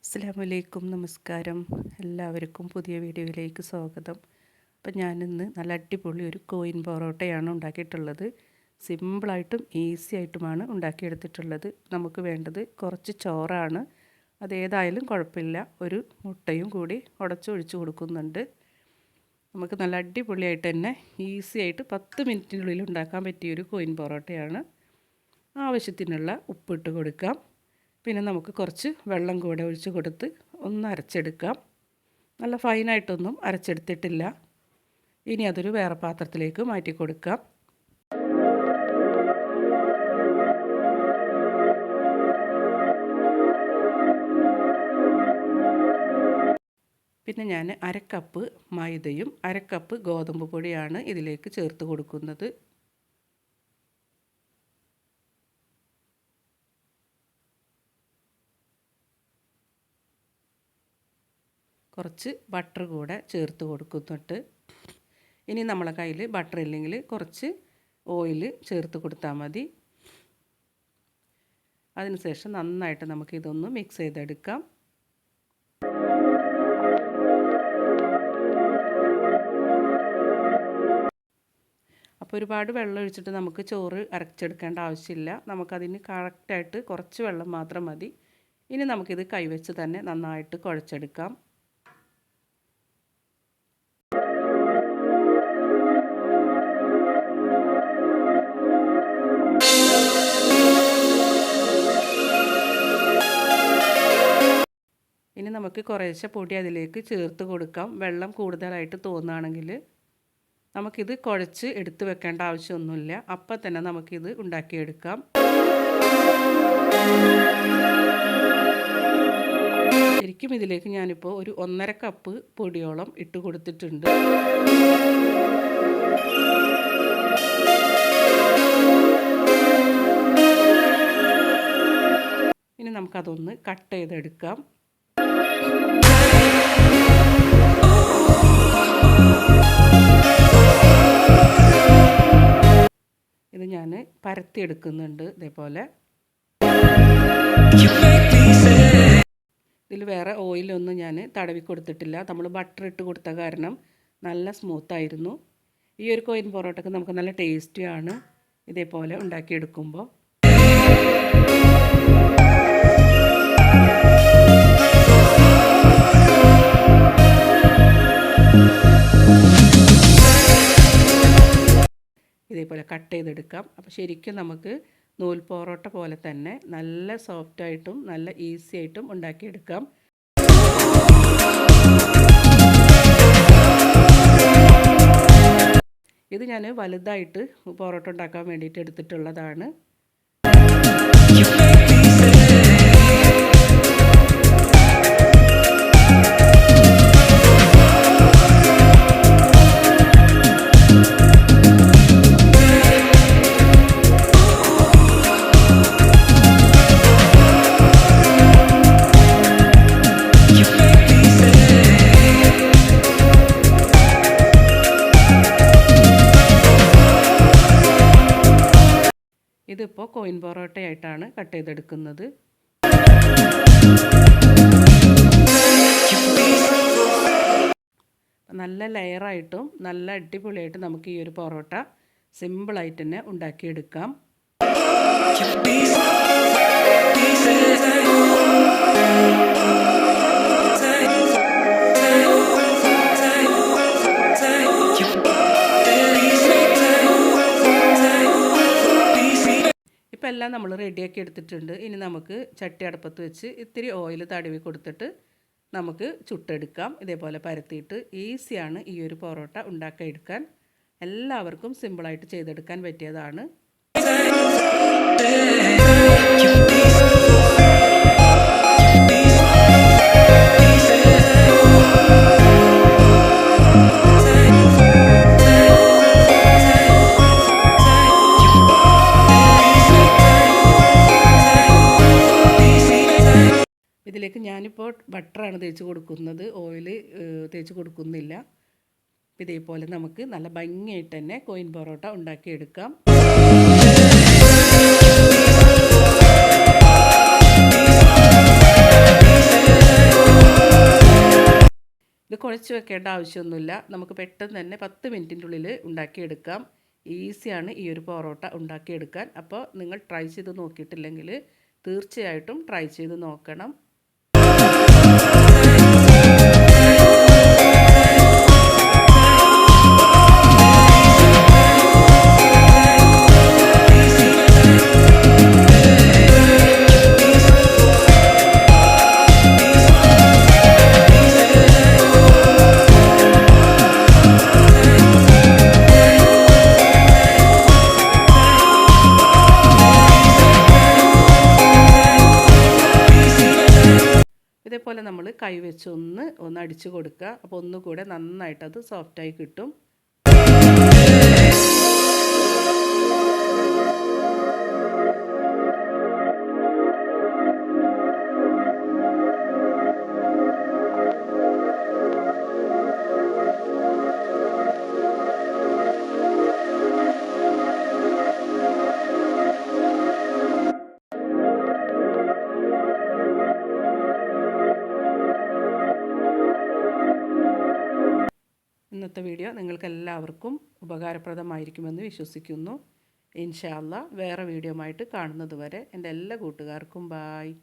അസ്സലാമലൈക്കും, നമസ്കാരം. എല്ലാവർക്കും പുതിയ വീഡിയോയിലേക്ക് സ്വാഗതം. അപ്പം ഞാനിന്ന് നല്ല അടിപൊളി ഒരു കോയിൻ പൊറോട്ടയാണ് ഉണ്ടാക്കിയിട്ടുള്ളത്. സിമ്പിളായിട്ടും ഈസി ആയിട്ടുമാണ് ഉണ്ടാക്കിയെടുത്തിട്ടുള്ളത്. നമുക്ക് വേണ്ടത് കുറച്ച് ചോറാണ്. അതേതായാലും കുഴപ്പമില്ല. ഒരു മുട്ടയും കൂടി ഉടച്ചൊഴിച്ച് കൊടുക്കുന്നുണ്ട്. നമുക്ക് നല്ല അടിപൊളിയായിട്ട് തന്നെ ഈസി ആയിട്ട് 10 മിനിറ്റിനുള്ളിൽ ഉണ്ടാക്കാൻ പറ്റിയൊരു കോയിൻ പൊറോട്ടയാണ്. ആവശ്യത്തിനുള്ള ഉപ്പിട്ട് കൊടുക്കാം. പിന്നെ നമുക്ക് കുറച്ച് വെള്ളം കൂടെ ഒഴിച്ച് കൊടുത്ത് ഒന്ന് അരച്ചെടുക്കാം. നല്ല ഫൈനായിട്ടൊന്നും അരച്ചെടുത്തിട്ടില്ല. ഇനി അതൊരു വേറെ പാത്രത്തിലേക്ക് മാറ്റി കൊടുക്കാം. പിന്നെ ഞാൻ 1/2 കപ്പ് മൈദയും 1/2 കപ്പ് ഗോതമ്പ് പൊടിയാണ് ഇതിലേക്ക് ചേർത്ത് കൊടുക്കുന്നത്. കുറച്ച് ബട്ടർ കൂടെ ചേർത്ത് കൊടുക്കുന്നുണ്ട്. ഇനി നമ്മളെ കയ്യിൽ ബട്ടർ ഇല്ലെങ്കിൽ കുറച്ച് ഓയിൽ ചേർത്ത് കൊടുത്താൽ മതി. അതിനുശേഷം നന്നായിട്ട് നമുക്കിതൊന്ന് മിക്സ് ചെയ്തെടുക്കാം. അപ്പോൾ ഒരുപാട് വെള്ളം ഒഴിച്ചിട്ട് നമുക്ക് ചോറ് അരച്ചെടുക്കേണ്ട ആവശ്യമില്ല. നമുക്കതിന് കറക്റ്റായിട്ട് കുറച്ച് വെള്ളം മാത്രം മതി. ഇനി നമുക്കിത് കൈവച്ച് തന്നെ നന്നായിട്ട് കുഴച്ചെടുക്കാം. ഇനി നമുക്ക് കുറേശ്ശെ പൊടി അതിലേക്ക് ചേർത്ത് കൊടുക്കാം. വെള്ളം കൂടുതലായിട്ട് തോന്നുകയാണെങ്കിൽ നമുക്കിത് കുഴച്ച് എടുത്ത് വെക്കേണ്ട ആവശ്യമൊന്നുമില്ല. അപ്പം തന്നെ നമുക്കിത് ഉണ്ടാക്കിയെടുക്കാം. ശരിക്കും ഇതിലേക്ക് ഞാനിപ്പോൾ ഒരു 1.5 കപ്പ് പൊടിയോളം ഇട്ട് കൊടുത്തിട്ടുണ്ട്. ഇനി നമുക്കതൊന്ന് കട്ട് ചെയ്തെടുക്കാം. ഇത് ഞാൻ പരത്തിയെടുക്കുന്നുണ്ട്. ഇതേപോലെ ഇതിൽ വേറെ ഓയിലൊന്നും ഞാൻ തടവി കൊടുത്തിട്ടില്ല. നമ്മൾ ബട്ടർ ഇട്ട് കൊടുത്ത കാരണം നല്ല സ്മൂത്തായിരുന്നു. ഈ ഒരു കോയിൻ പൊറോട്ടയ്ക്ക് നമുക്ക് നല്ല ടേസ്റ്റിയാണ് ഇതേപോലെ ഉണ്ടാക്കിയെടുക്കുമ്പോൾ. ഇതേപോലെ കട്ട് ചെയ്തെടുക്കാം. അപ്പോൾ ശരിക്കും നമുക്ക് നൂൽ പൊറോട്ട പോലെ തന്നെ നല്ല സോഫ്റ്റായിട്ടും നല്ല ഈസി ആയിട്ടും ഉണ്ടാക്കിയെടുക്കാം. ഇത് ഞാൻ വലുതായിട്ട് പൊറോട്ട ഉണ്ടാക്കാൻ വേണ്ടിയിട്ട് എടുത്തിട്ടുള്ളതാണ്. ഇതിപ്പോൾ കോയിൻ പൊറോട്ടയായിട്ടാണ് കട്ട് ചെയ്തെടുക്കുന്നത്. നല്ല ലെയറായിട്ടും നല്ല അടിപൊളിയായിട്ട് നമുക്ക് ഈ ഒരു പൊറോട്ട സിമ്പിളായിട്ട് തന്നെ ഉണ്ടാക്കിയെടുക്കാം. ഇപ്പം എല്ലാം നമ്മൾ റെഡിയാക്കി എടുത്തിട്ടുണ്ട്. ഇനി നമുക്ക് ചട്ടി അടുപ്പത്ത് വെച്ച് ഇത്തിരി ഓയിൽ തടവി കൊടുത്തിട്ട് നമുക്ക് ചുട്ടെടുക്കാം. ഇതേപോലെ പരത്തിയിട്ട് ഈസിയാണ് ഈ ഒരു പൊറോട്ട ഉണ്ടാക്കിയെടുക്കാൻ. എല്ലാവർക്കും സിമ്പിളായിട്ട് ചെയ്തെടുക്കാൻ പറ്റിയതാണ്. ഇതിലേക്ക് ഞാനിപ്പോൾ ബട്ടറാണ് തേച്ച് കൊടുക്കുന്നത്. ഓയിൽ തേച്ച് കൊടുക്കുന്നില്ല. ഇതേപോലെ നമുക്ക് നല്ല ഭംഗിയായിട്ട് തന്നെ കോയിൻ പൊറോട്ട ഉണ്ടാക്കിയെടുക്കാം. കുഴച്ച് വെക്കേണ്ട ആവശ്യമൊന്നുമില്ല. നമുക്ക് പെട്ടെന്ന് തന്നെ 10 മിനിറ്റിൻ്റെ ഉള്ളിൽ ഉണ്ടാക്കിയെടുക്കാം. ഈസിയാണ് ഈ ഒരു പൊറോട്ട ഉണ്ടാക്കിയെടുക്കാൻ. അപ്പോൾ നിങ്ങൾ ട്രൈ ചെയ്ത് നോക്കിയിട്ടില്ലെങ്കിൽ തീർച്ചയായിട്ടും ട്രൈ ചെയ്ത് നോക്കണം. ഇതേപോലെ നമ്മൾ കൈ വെച്ച് ഒന്ന് അടിച്ചു കൊടുക്കുക. അപ്പോൾ ഒന്നുകൂടെ നന്നായിട്ടത് സോഫ്റ്റായി കിട്ടും. ഇന്നത്തെ വീഡിയോ നിങ്ങൾക്കെല്ലാവർക്കും ഉപകാരപ്രദമായിരിക്കുമെന്ന് വിശ്വസിക്കുന്നു. ഇൻഷാ അല്ലാഹ് വേറെ വീഡിയോ ആയിട്ട് കാണുന്നത് വരെ എൻ്റെ എല്ലാ കൂട്ടുകാർക്കും ബായ്.